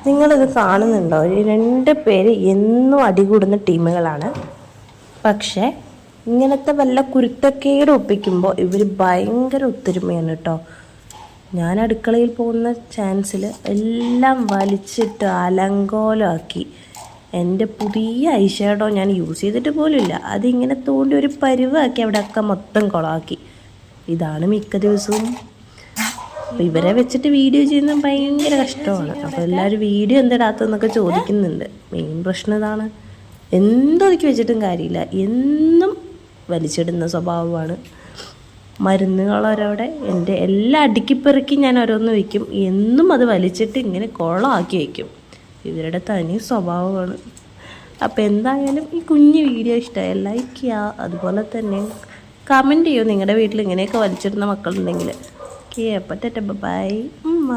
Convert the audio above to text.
നിങ്ങളിത് കാണുന്നുണ്ടോ? ഈ 2 പേര് എന്നും അടികൂടുന്ന ടീമുകളാണ്. പക്ഷേ ഇങ്ങനത്തെ വല്ല കുരുത്തക്കേട് ഒപ്പിക്കുമ്പോൾ ഇവർ ഭയങ്കര ഒത്തൊരുമയാണ് കേട്ടോ. ഞാൻ അടുക്കളയിൽ പോകുന്ന ചാൻസിൽ എല്ലാം വലിച്ചിട്ട് അലങ്കോലമാക്കി. എൻ്റെ പുതിയ ഐഷാഡോ ഞാൻ യൂസ് ചെയ്തിട്ട് പോലുമില്ല, അതിങ്ങനെ തോണ്ടി ഒരു പരുവാക്കി അവിടെയൊക്കെ മൊത്തം കുളമാക്കി. ഇതാണ് മിക്ക ദിവസവും. അപ്പോൾ ഇവരെ വെച്ചിട്ട് വീഡിയോ ചെയ്യുന്നത് ഭയങ്കര കഷ്ടമാണ്. അപ്പോൾ എല്ലാവരും വീഡിയോ എന്തിടാത്തതെന്നൊക്കെ ചോദിക്കുന്നുണ്ട്. മെയിൻ പ്രശ്നം ഇതാണ്. എന്തൊതുക്കി വെച്ചിട്ടും കാര്യമില്ല, എന്നും വലിച്ചിടുന്ന സ്വഭാവമാണ്. മരുന്നുകളോരവിടെ എൻ്റെ എല്ലാം അടുക്കിപ്പെറുക്കി ഞാൻ ഓരോന്ന് വയ്ക്കും, എന്നും അത് വലിച്ചിട്ട് ഇങ്ങനെ കുളമാക്കി വയ്ക്കും. ഇവരുടെ തനി സ്വഭാവമാണ്. അപ്പോൾ എന്തായാലും ഈ കുഞ്ഞു വീഡിയോ ഇഷ്ടമായി ലൈക്ക് ചെയ്യുക, അതുപോലെ തന്നെ കമൻറ്റ് ചെയ്യുമോ നിങ്ങളുടെ വീട്ടിൽ ഇങ്ങനെയൊക്കെ വലിച്ചിടുന്ന മക്കളുണ്ടെങ്കിൽ. ഓക്കെ, അപ്പോൾ ബൈ ഉമ്മ.